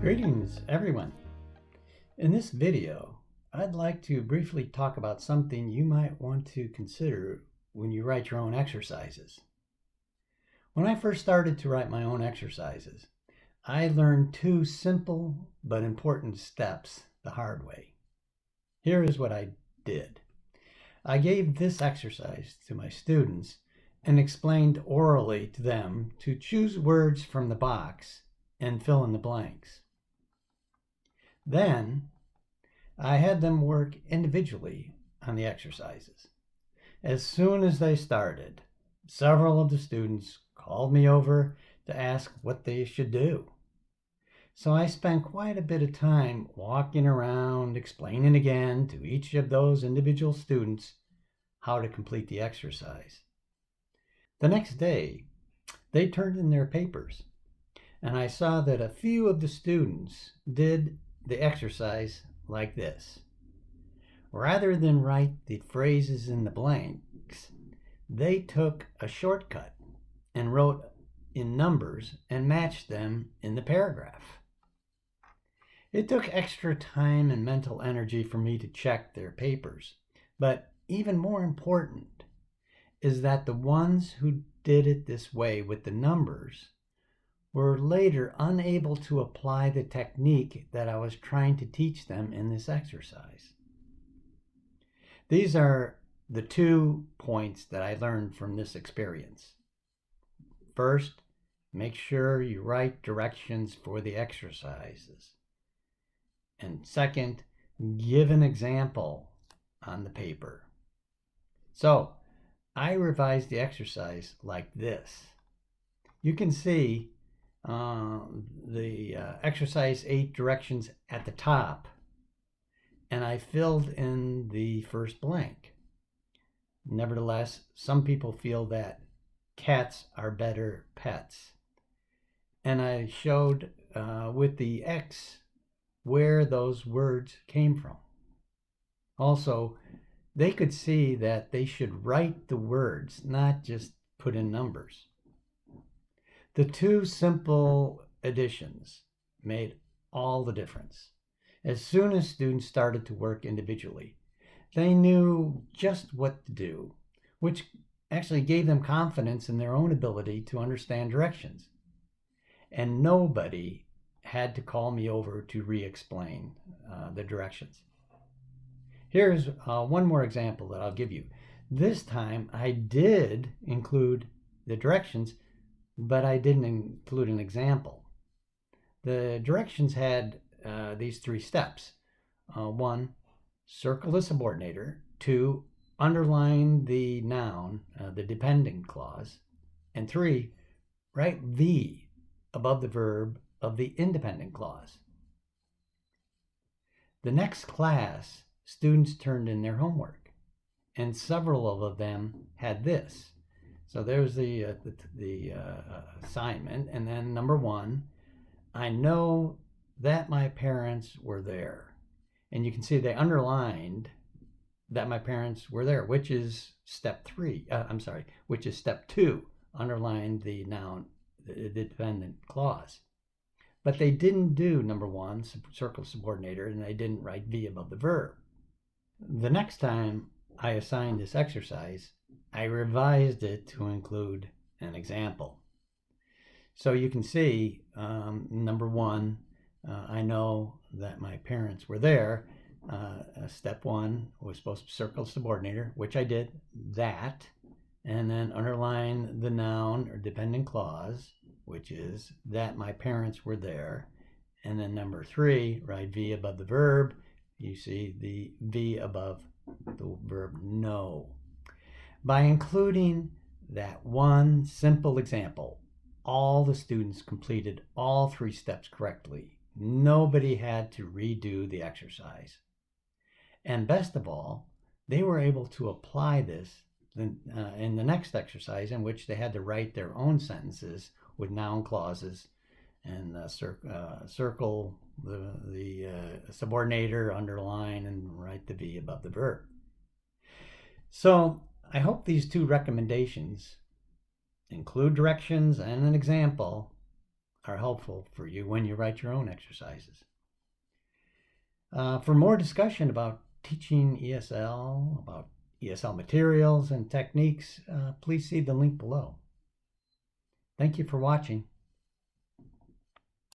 Greetings, everyone. In this video, I'd like to briefly talk about something you might want to consider when you write your own exercises. When I first started to write my own exercises, I learned two simple but important steps the hard way. Here is what I did. I gave this exercise to my students and explained orally to them to choose words from the box and fill in the blanks. Then, I had them work individually on the exercises. As soon as they started, several of the students called me over to ask what they should do. So I spent quite a bit of time walking around, explaining again to each of those individual students how to complete the exercise. The next day, they turned in their papers, and I saw that a few of the students did the exercise like this. Rather than write the phrases in the blanks, they took a shortcut and wrote in numbers and matched them in the paragraph. It took extra time and mental energy for me to check their papers, but even more important is that the ones who did it this way with the numbers were later unable to apply the technique that I was trying to teach them in this exercise. These are the 2 points that I learned from this experience. First, make sure you write directions for the exercises. And second, give an example on the paper. So, I revised the exercise like this. You can see the exercise 8 directions at the top, and I filled in the first blank. Nevertheless, some people feel that cats are better pets. And I showed with the X where those words came from. Also, they could see that they should write the words, not just put in numbers. The 2 simple additions made all the difference. As soon as students started to work individually, they knew just what to do, which actually gave them confidence in their own ability to understand directions. And nobody had to call me over to re-explain the directions. Here's one more example that I'll give you. This time I did include the directions, but I didn't include an example. The directions had these 3 steps. 1, circle the subordinator. 2, underline the noun, the dependent clause. And 3, write V above the verb of the independent clause. The next class, students turned in their homework, and several of them had this. So there's the assignment, and then number 1, I know that my parents were there. And you can see they underlined that my parents were there, which is step 2, underline the noun, the dependent clause. But they didn't do number 1, circle subordinator, and they didn't write V above the verb. The next time I assigned this exercise, I revised it to include an example. So you can see, number 1, I know that my parents were there. Step 1 was supposed to circle subordinator, which I did, that, and then underline the noun or dependent clause, which is that my parents were there. And then number 3, write V above the verb. You see the V above the verb know. By including that one simple example, all the students completed all 3 steps correctly. Nobody had to redo the exercise. And best of all, they were able to apply this in the next exercise, in which they had to write their own sentences with noun clauses and circle the subordinator, underline, and write the V above the verb. So I hope these 2 recommendations, include directions and an example, are helpful for you when you write your own exercises. For more discussion about teaching ESL, about ESL materials and techniques, please see the link below. Thank you for watching.